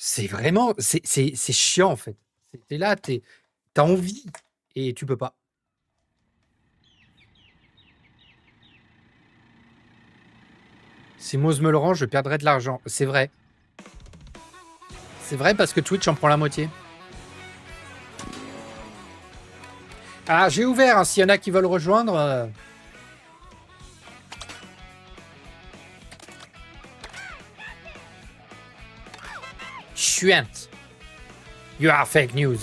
C'est vraiment... C'est chiant, en fait. T'es là, t'as envie, et tu peux pas. Si Moz me le rend, je perdrais de l'argent. C'est vrai. C'est vrai parce que Twitch en prend la moitié. Ah, j'ai ouvert, hein, s'il y en a qui veulent rejoindre... Chuant. You are fake news.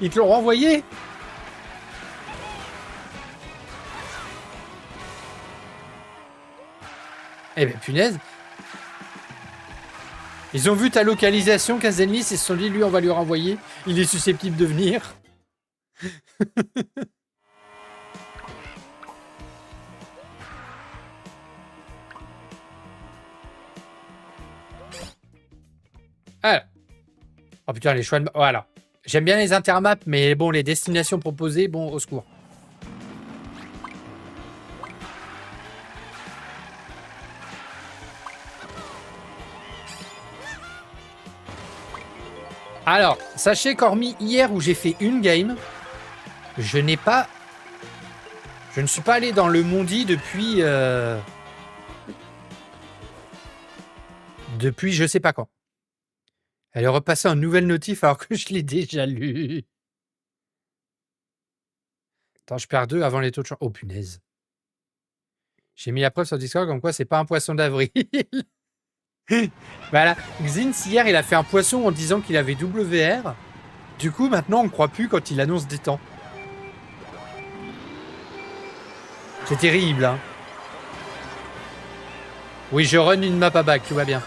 Ils te l'ont renvoyé? Eh ben punaise. Ils ont vu ta localisation, Kazenlis, et se sont dit, lui, on va lui renvoyer. Il est susceptible de venir. Ah. Oh putain, les choix de... Voilà. J'aime bien les intermaps, mais bon, les destinations proposées, bon, au secours. Alors, sachez qu'hormis hier où j'ai fait une game, je n'ai pas... Je ne suis pas allé dans le Mondi depuis... Depuis je sais pas quand. Elle est repassée en nouvelle notif alors que je l'ai déjà lu. Attends, je perds 2 avant les taux de chance. Oh punaise. J'ai mis la preuve sur Discord comme quoi c'est pas un poisson d'avril. Voilà. Xins, hier, il a fait un poisson en disant qu'il avait WR. Du coup, maintenant, on ne croit plus quand il annonce des temps. C'est terrible, hein. Oui, je run une map à bac, tout va bien.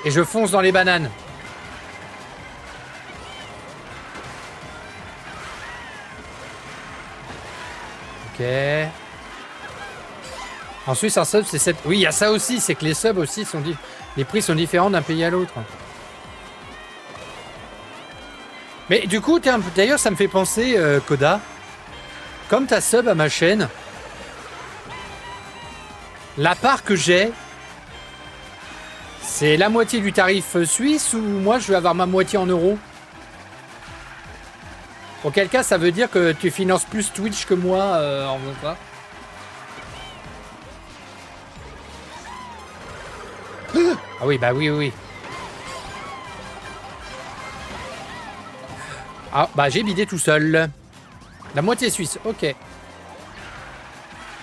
Et je fonce dans les bananes. Ok. En Suisse, un sub, c'est 7. Oui, il y a ça aussi, c'est que les subs aussi sont... Les prix sont différents d'un pays à l'autre. Mais du coup, d'ailleurs, ça me fait penser, Koda, comme t'as sub à ma chaîne, la part que j'ai, c'est la moitié du tarif suisse ou moi, je vais avoir ma moitié en euros? Auquel cas, ça veut dire que tu finances plus Twitch que moi en faisant ça. Ah oui, bah oui, oui. Ah, bah j'ai bidé tout seul. La moitié suisse, ok.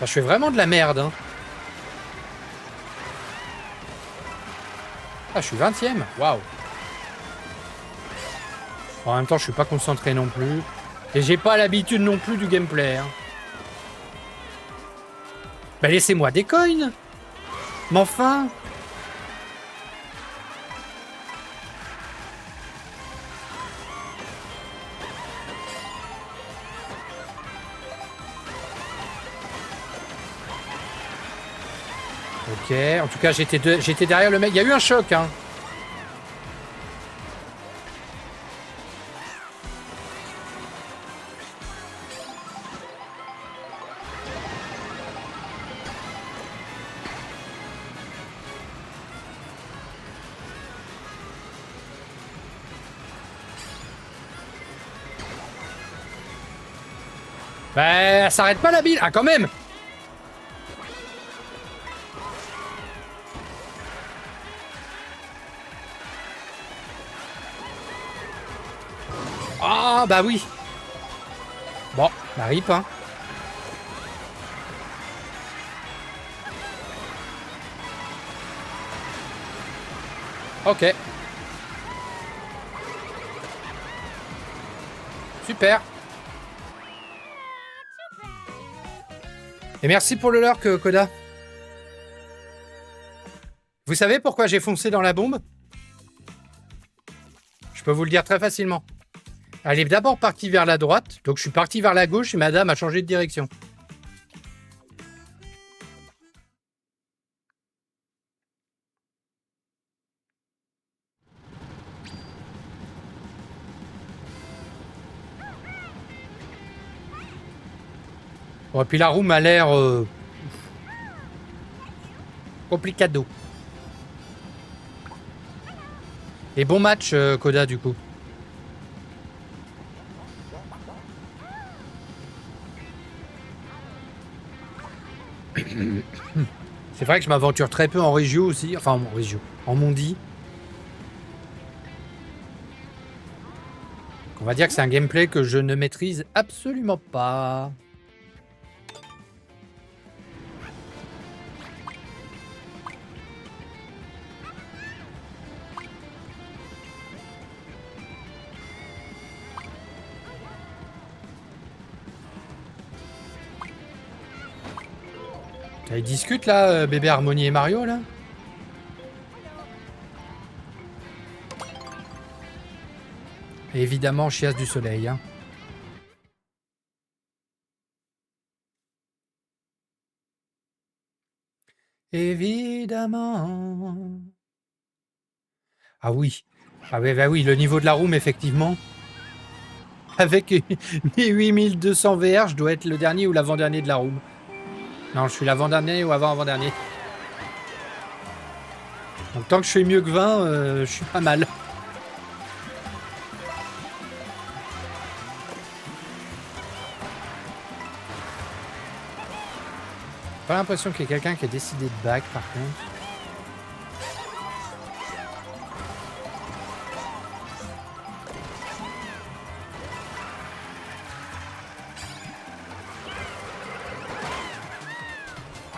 Bah, je fais vraiment de la merde, hein. Ah, je suis 20ème, waouh. En même temps, je suis pas concentré non plus. Et j'ai pas l'habitude non plus du gameplay, hein. Bah laissez-moi des coins. Mais enfin... Ok, en tout cas, j'étais derrière le mec. Il y a eu un choc, hein. Bah, ça arrête pas la bille. Ah, quand même. Ah, bah oui. Bon, bah rip, hein. Ok. Super. Et merci pour le lurk, Koda. Vous savez pourquoi j'ai foncé dans la bombe? Je peux vous le dire très facilement. Elle est d'abord partie vers la droite, donc je suis parti vers la gauche et madame a changé de direction. Bon, et puis la room a l'air complicado. Et bon match, Koda, du coup. C'est vrai que je m'aventure très peu en régio aussi. Enfin, en régio. En Mondi. On va dire que c'est un gameplay que je ne maîtrise absolument pas. Ils discutent là, bébé Harmonie et Mario là. Et évidemment, chiasse du soleil. Hein. Évidemment. Ah oui. Ah oui, bah oui, le niveau de la room, effectivement. Avec mes 8200 VR, je dois être le dernier ou l'avant-dernier de la room. Non, je suis l'avant-dernier ou avant-avant-dernier. Donc tant que je fais mieux que 20, je suis pas mal. Pas l'impression qu'il y ait quelqu'un qui a décidé de back par contre.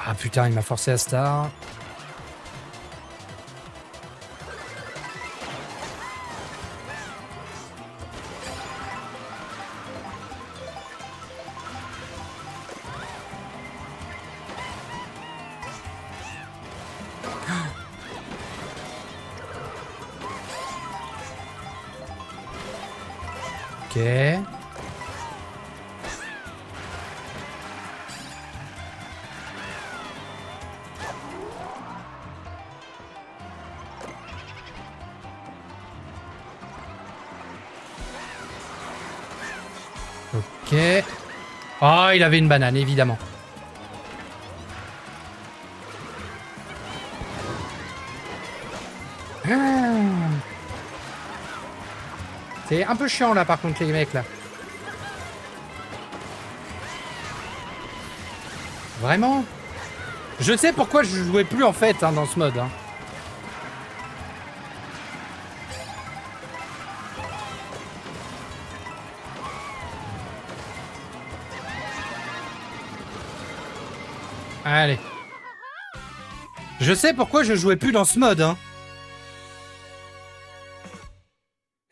Ah putain, il m'a forcé à star. Ok. Ok. Oh, il avait une banane, évidemment. C'est un peu chiant là par contre les mecs là. Vraiment? Je sais pourquoi je jouais plus en fait hein, dans ce mode. Hein. Allez. Je sais pourquoi je jouais plus dans ce mode. Hein.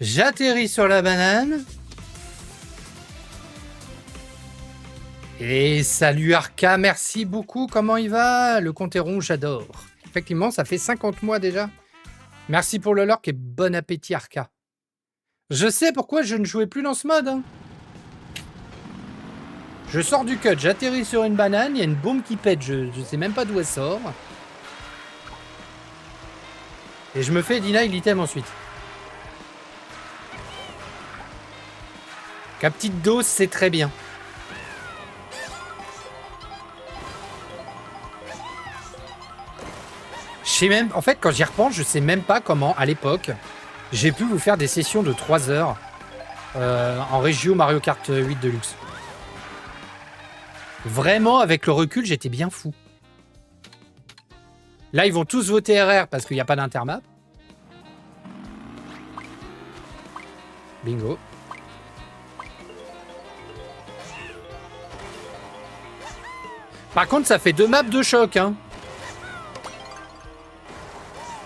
J'atterris sur la banane. Et salut Arca, merci beaucoup. Comment il va? Le compte est rond, j'adore. Effectivement, ça fait 50 mois déjà. Merci pour le lurk et bon appétit Arca. Je sais pourquoi je ne jouais plus dans ce mode. Hein. Je sors du cut, j'atterris sur une banane, il y a une bombe qui pète, je sais même pas d'où elle sort. Et je me fais deny l'item ensuite. Qu'à petite dose, c'est très bien. Je sais même, en fait, quand j'y repense, je sais même pas comment, à l'époque, j'ai pu vous faire des sessions de 3 heures en Regio Mario Kart 8 Deluxe. Vraiment, avec le recul, j'étais bien fou. Là, ils vont tous voter RR parce qu'il n'y a pas d'intermap. Bingo. Par contre, ça fait 2 maps de choc. Hein.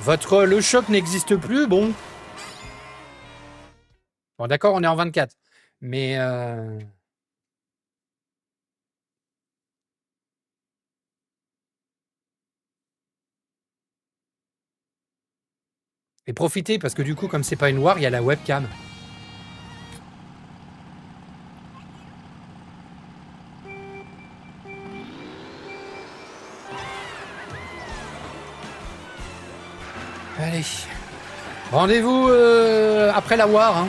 Le choc n'existe plus, bon. Bon, d'accord, on est en 24. Mais... Et profitez, parce que du coup, comme c'est pas une war, il y a la webcam. Allez. Rendez-vous après la war. Hein.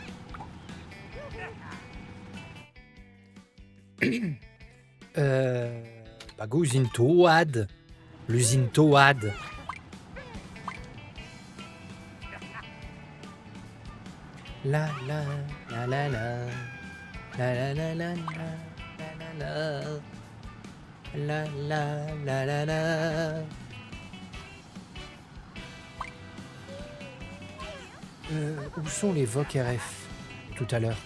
Bah go usine Toad. L'usine Toad. La la la la la la la la la la la la la la la. Où sont les VOC RF tout à l'heure?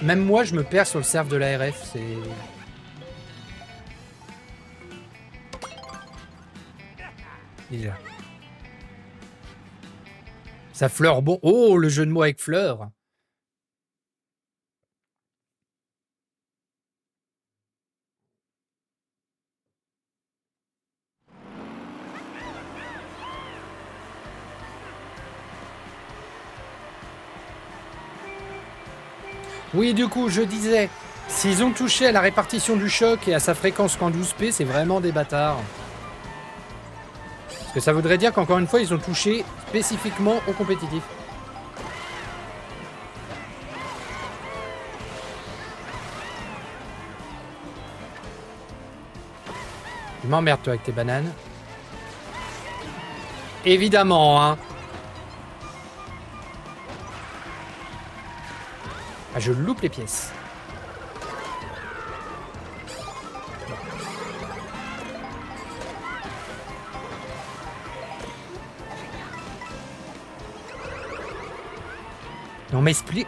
Même moi, je me perds sur le serve de la RF. C'est... Il est là. Ça fleure bon. Oh, le jeu de mots avec fleur. Oui, du coup, je disais, s'ils ont touché à la répartition du choc et à sa fréquence qu'en 12P, c'est vraiment des bâtards. Parce que ça voudrait dire qu'encore une fois, ils ont touché spécifiquement au compétitif. Tu m'emmerdes, toi, avec tes bananes. Évidemment, hein. Ah, je loupe les pièces. Non, mais explique.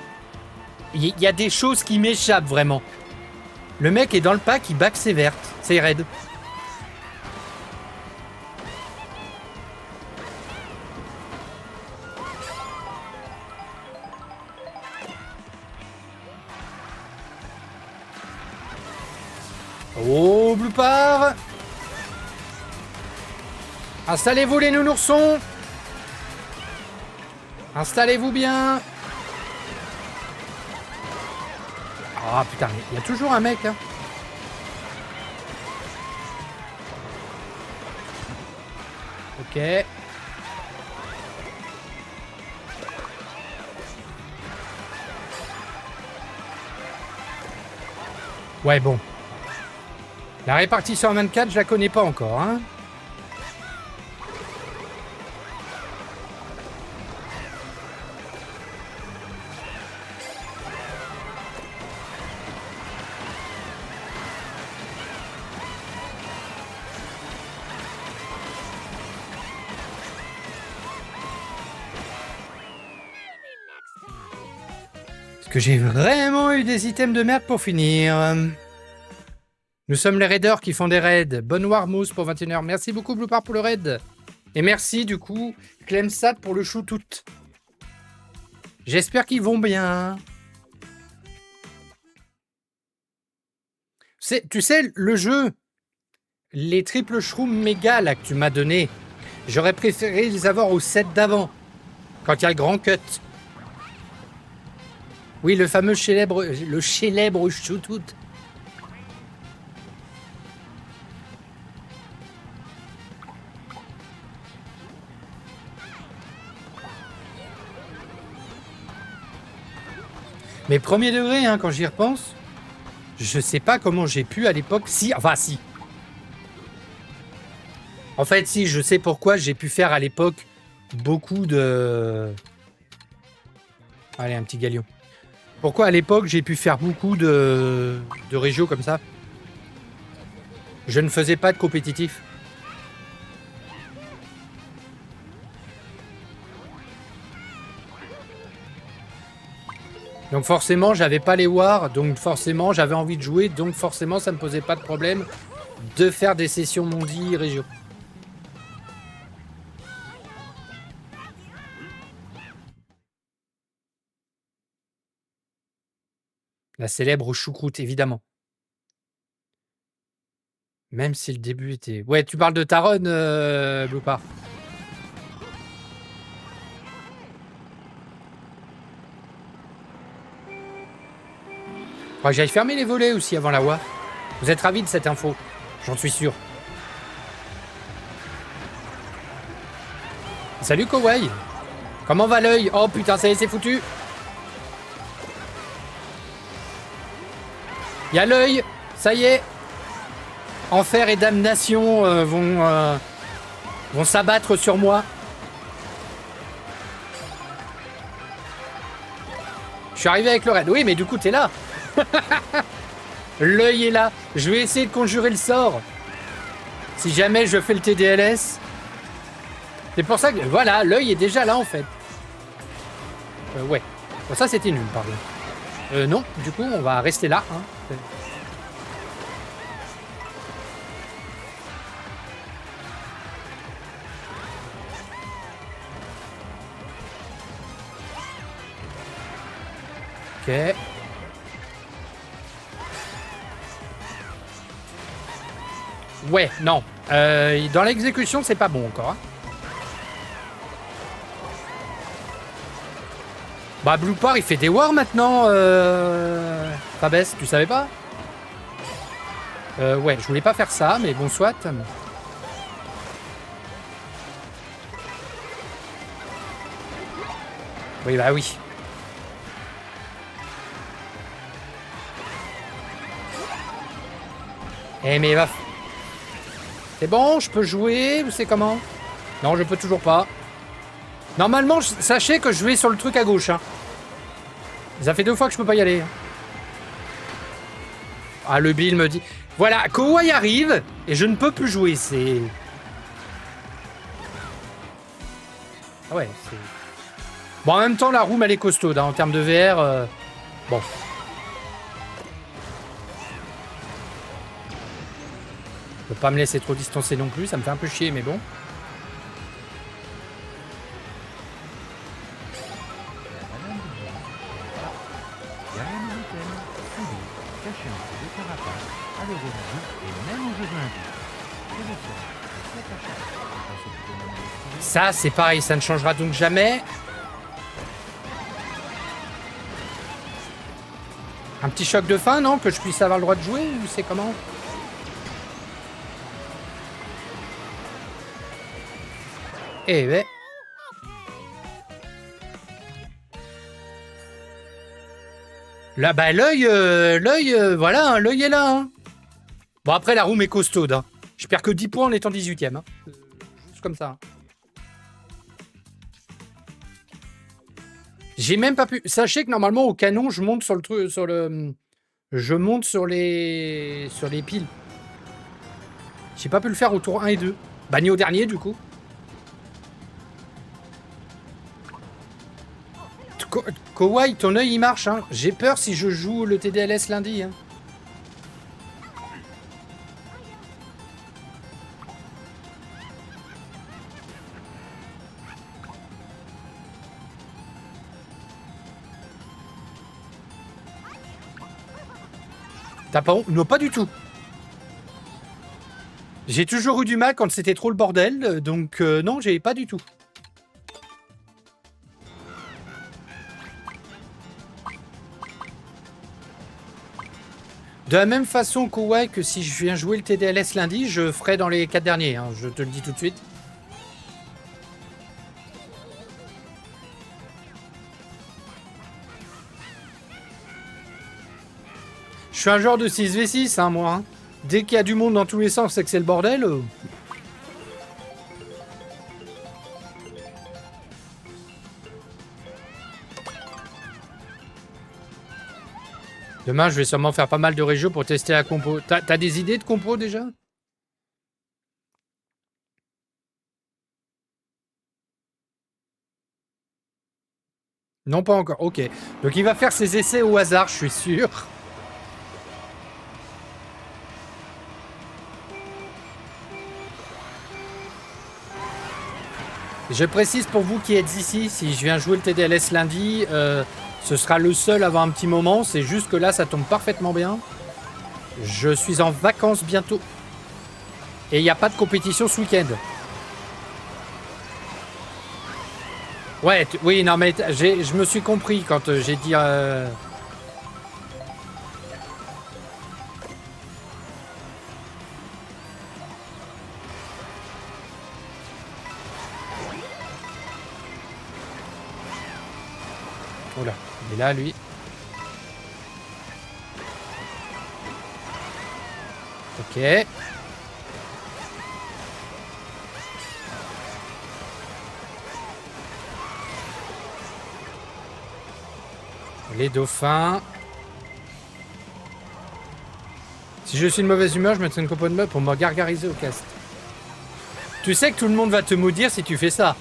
Il y a des choses qui m'échappent, vraiment. Le mec est dans le pack, il back ses vertes. C'est raid. Oh, Bloopard! Installez-vous les nounoursons! Installez-vous bien! Ah putain, il y a toujours un mec, hein. Ok. Ouais, bon. La répartition en 24, je la connais pas encore, hein. Est-ce que j'ai vraiment eu des items de merde pour finir? Nous sommes les raiders qui font des raids. Bonne Warmousse pour 21h. Merci beaucoup, Bloopard, pour le raid. Et merci, du coup, Clemsat pour le shootout. J'espère qu'ils vont bien. Tu sais, le jeu, les triple shrooms méga là que tu m'as donné, j'aurais préféré les avoir au set d'avant, quand il y a le grand cut. Oui, le fameux célèbre shootout. Mais premier degré, hein, quand j'y repense, je sais pas comment j'ai pu à l'époque. Si. En fait, si, je sais pourquoi j'ai pu faire à l'époque beaucoup de... Allez, un petit galion. Pourquoi à l'époque j'ai pu faire beaucoup de régios comme ça? Je ne faisais pas de compétitif. Donc forcément, j'avais pas les wars, donc forcément, j'avais envie de jouer, donc forcément, ça me posait pas de problème de faire des sessions mondi région. La célèbre choucroute, évidemment. Même si le début était... Ouais, tu parles de Taron, Bloopard. Faudrait que j'aille fermer les volets aussi avant la WAF. Vous êtes ravis de cette info, j'en suis sûr. Salut Kawaii. Comment va l'œil? Oh putain, ça y est, c'est foutu. Il y a l'œil. Ça y est. Enfer et damnation vont s'abattre sur moi. Je suis arrivé avec le raid. Oui, mais du coup, t'es là. L'œil est là. Je vais essayer de conjurer le sort. Si jamais je fais le TDLS. C'est pour ça que... Voilà, l'œil est déjà là, en fait. Ouais. Bon, ça, c'était nul, pardon. Non, du coup, on va rester là. Hein. Ok. Ouais, non. Dans l'exécution, c'est pas bon encore. Hein. Bah, Blue Par, il fait des wars maintenant. Fabes, tu savais pas? Ouais, je voulais pas faire ça, mais bon, soit. Oui, bah oui. Eh, mais va... C'est bon, je peux jouer ou c'est comment? Non, je peux toujours pas. Normalement, sachez que je vais sur le truc à gauche. Hein. Ça fait 2 fois que je peux pas y aller. Ah, le Bill me dit... Voilà, Kawaii arrive et je ne peux plus jouer. C'est... Ah ouais, c'est... Bon, en même temps, la room, elle est costaude. Hein, en termes de VR, bon... Je peux pas me laisser trop distancer non plus, ça me fait un peu chier, mais bon. Ça, c'est pareil, ça ne changera donc jamais. Un petit choc de fin, non? Que je puisse avoir le droit de jouer, ou c'est comment? Eh ben. Là, bah, l'œil, voilà, hein, l'œil est là. Hein. Bon, après, la room est costaude. Hein. Je perds que 10 points en étant 18ème. Hein. Juste comme ça. Hein. J'ai même pas pu... Sachez que normalement, au canon, je monte sur le truc... Je monte sur les piles. J'ai pas pu le faire au tour 1 et 2. Banni au dernier, du coup. Kawaii, ton œil, il marche. Hein. J'ai peur si je joue le TDLS lundi. Hein. T'as pas honte? Non, pas du tout. J'ai toujours eu du mal quand c'était trop le bordel, donc non, j'ai pas du tout. De la même façon, Kawaii, que si je viens jouer le TDLS lundi, je ferai dans les 4 derniers, hein, je te le dis tout de suite. Je suis un genre de 6v6, hein, moi. Hein. Dès qu'il y a du monde dans tous les sens et que c'est le bordel... Demain, je vais sûrement faire pas mal de régions pour tester la compo. T'as des idées de compo déjà? Non, pas encore. Ok. Donc, il va faire ses essais au hasard, je suis sûr. Je précise pour vous qui êtes ici, si je viens jouer le TDLS lundi, ce sera le seul à avoir un petit moment. C'est juste que là, ça tombe parfaitement bien. Je suis en vacances bientôt. Et il n'y a pas de compétition ce week-end. Ouais, oui, non, mais je me suis compris quand j'ai dit... Oh là, il est là, lui. Ok. Les dauphins. Si je suis de mauvaise humeur, je mettrai une compo de meubles pour me gargariser au cast. Tu sais que tout le monde va te maudire si tu fais ça.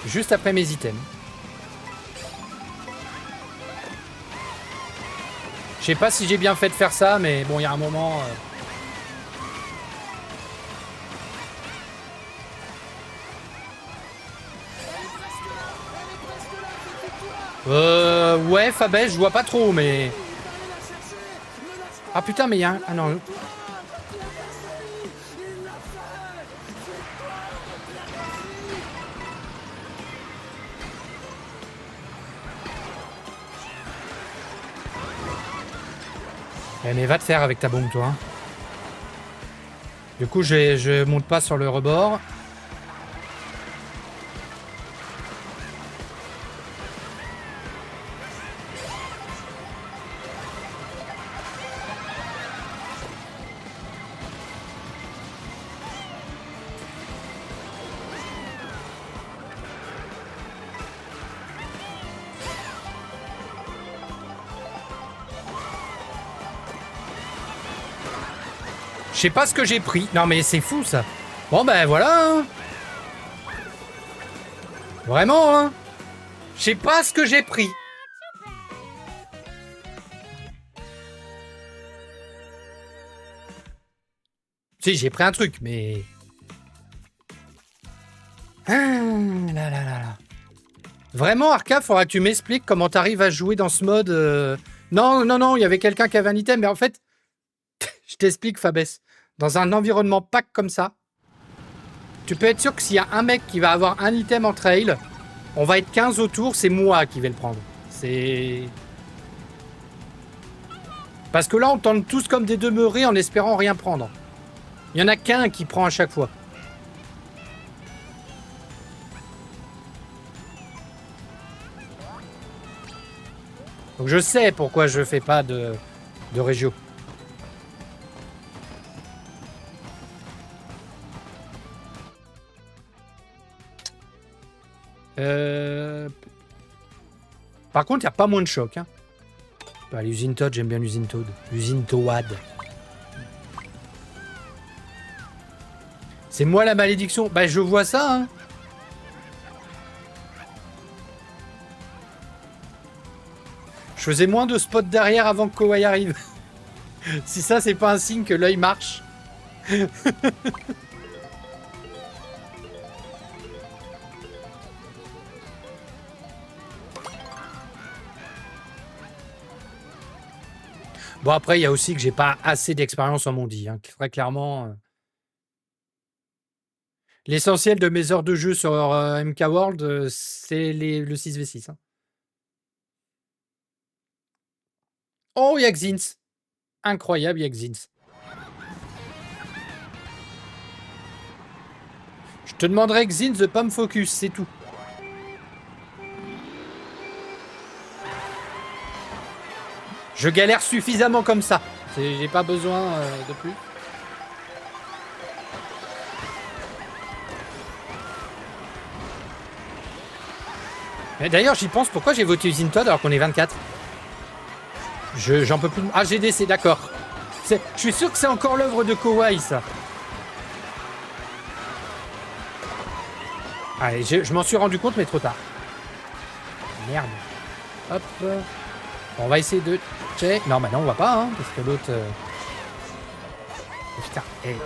Juste après mes items. Je sais pas si j'ai bien fait de faire ça, mais bon, il y a un moment... Ouais, Fabès, je vois pas trop, mais... Ah putain, mais il y a un... Ah non... Mais va te faire avec ta bombe, toi. Hein. Du coup, je monte pas sur le rebord. Je sais pas ce que j'ai pris. Non, mais c'est fou, ça. Bon, ben voilà. Hein. Vraiment, hein. Je sais pas ce que j'ai pris. Si, j'ai pris un truc, mais... Ah, là, là, là, là. Vraiment, Arca, faudra que tu m'expliques comment t'arrives à jouer dans ce mode... Non, non, non, il y avait quelqu'un qui avait un item, mais en fait... je t'explique, Fabès. Dans un environnement pack comme ça, tu peux être sûr que s'il y a un mec qui va avoir un item en trail, on va être 15 autour, c'est moi qui vais le prendre. C'est... Parce que là, on tente tous comme des demeurés en espérant rien prendre. Il y en a qu'un qui prend à chaque fois. Donc je sais pourquoi je fais pas de régio. Par contre, il n'y a pas moins de choc. Hein. Bah, l'usine Toad, j'aime bien l'usine Toad. L'usine Toad. C'est moi la malédiction. Bah, je vois ça. Hein. Je faisais moins de spots derrière avant que Kowai arrive. Si ça, c'est pas un signe que l'œil marche. Bon, après, il y a aussi que j'ai pas assez d'expérience en Mondi. Hein. Très clairement. L'essentiel de mes heures de jeu sur MK World, c'est le 6v6. Hein. Oh, il y a Xins. Incroyable, il y a Xins. Je te demanderai Xins de pas me focus, c'est tout. Je galère suffisamment comme ça. J'ai pas besoin de plus. D'ailleurs, j'y pense, pourquoi j'ai voté Usine Toad alors qu'on est 24? J'en peux plus. Ah, GDC, d'accord. Je suis sûr que c'est encore l'œuvre de Kowai, ça. Allez, je m'en suis rendu compte, mais trop tard. Merde. Hop. On va essayer de check. Non, bah non, on va pas, hein, parce que l'autre... Oh, putain. Hey.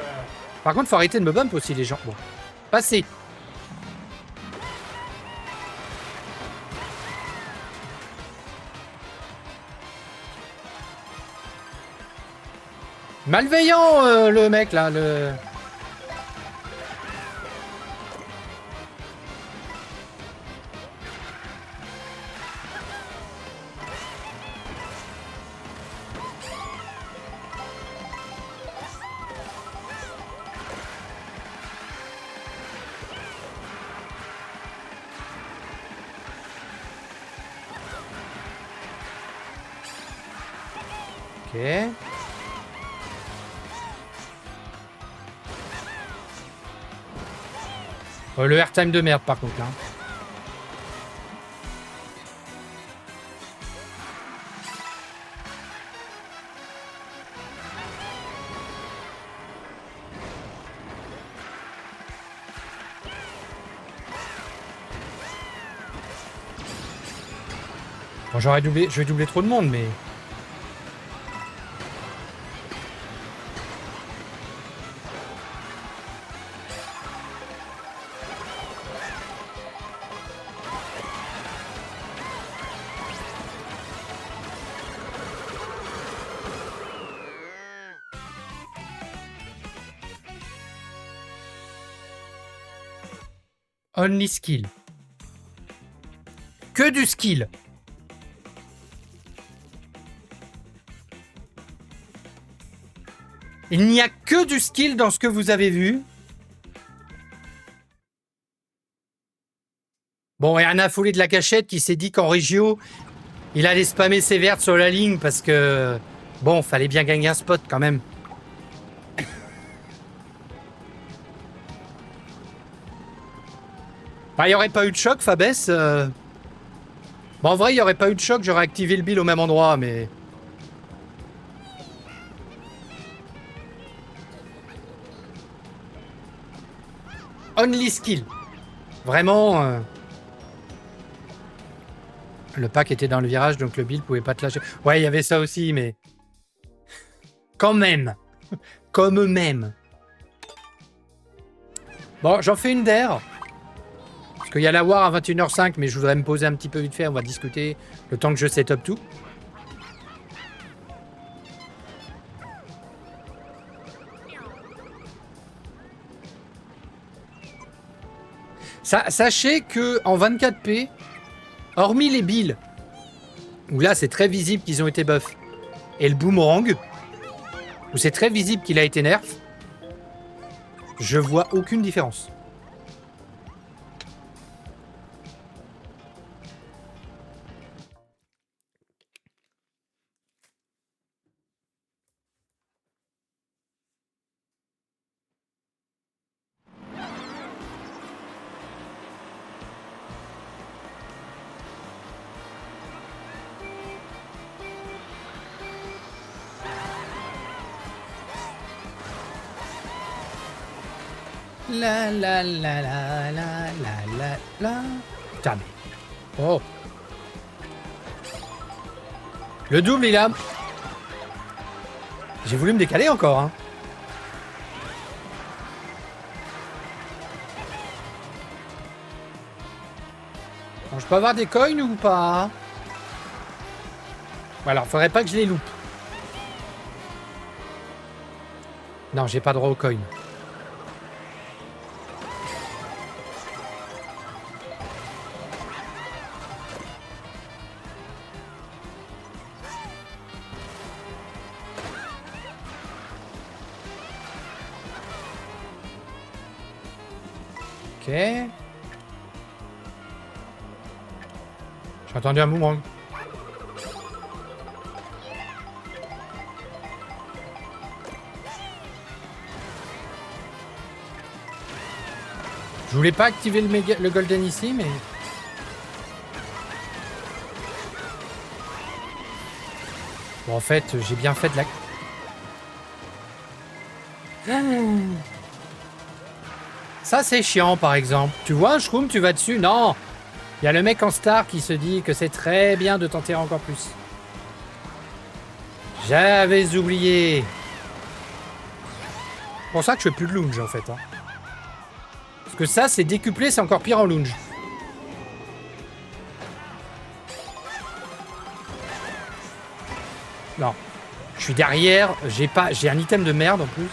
Par contre, faut arrêter de me bump aussi, les gens. Bon. Passez. Malveillant, le mec, là, le... Ok. Le airtime de merde par contre. Hein. Bon, j'aurais doublé, je vais doubler trop de monde, mais... Only skill. Que du skill. Il n'y a que du skill dans ce que vous avez vu. Bon, et un affolé de la cachette qui s'est dit qu'en Régio, il allait spammer ses vertes sur la ligne parce que... Bon, fallait bien gagner un spot quand même. Bah, il n'y aurait pas eu de choc, Fabès. Bon, en vrai, il n'y aurait pas eu de choc, j'aurais activé le bill au même endroit, mais... Only skill. Vraiment... Le pack était dans le virage, donc le bill pouvait pas te lâcher. Ouais, il y avait ça aussi, mais... Quand même. Comme même. Bon, j'en fais une d'air. Parce qu'il y a la war à 21h05, mais je voudrais me poser un petit peu vite fait. On va discuter le temps que je set up tout. Sachez que en 24p, hormis les bills, où là c'est très visible qu'ils ont été buff, et le boomerang, où c'est très visible qu'il a été nerf, je vois aucune différence. La la la la la la la. Putain, mais... Oh. Le double, il a... J'ai voulu me décaler encore, hein. Bon, je peux avoir des coins ou pas? Bon, alors, faudrait pas que je les loupe. Non, j'ai pas droit aux coins. Ok. J'ai entendu un boomerang. Je voulais pas activer le golden ici, mais... Bon, en fait, j'ai bien fait de la... Ça, c'est chiant, par exemple. Tu vois un shroom, tu vas dessus. Non. Il y a le mec en star qui se dit que c'est très bien de tenter encore plus. J'avais oublié. C'est pour ça que je fais plus de lounge, en fait. Hein. Parce que ça, c'est décuplé, c'est encore pire en lounge. Non. Je suis derrière. J'ai un item de merde, en plus.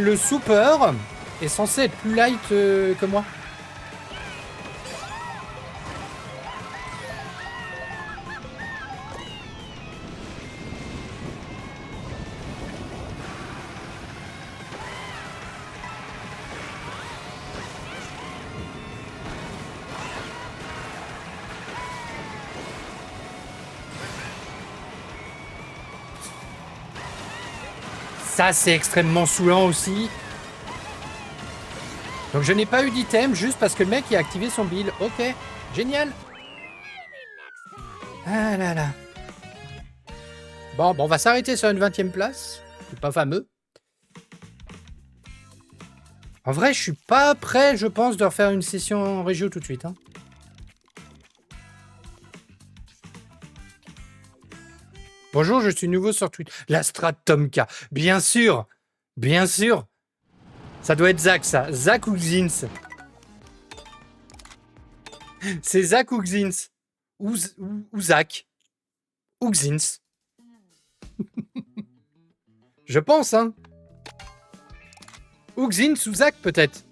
Le super est censé être plus light que moi. Ça, c'est extrêmement saoulant aussi. Donc, je n'ai pas eu d'item juste parce que le mec il a activé son build. Ok, génial. Ah là là. Bon, on va s'arrêter sur une 20e place. C'est pas fameux. En vrai, je suis pas prêt, je pense, de refaire une session en régio tout de suite. Hein. Bonjour, je suis nouveau sur Twitter. La strat Tomka. Bien sûr. Bien sûr. Ça doit être Zach, ça. Zach ou Xins. C'est Zach ou Xins. Ou Zach. Ou Xins. Je pense, hein. Ou Xins ou Zach, peut-être.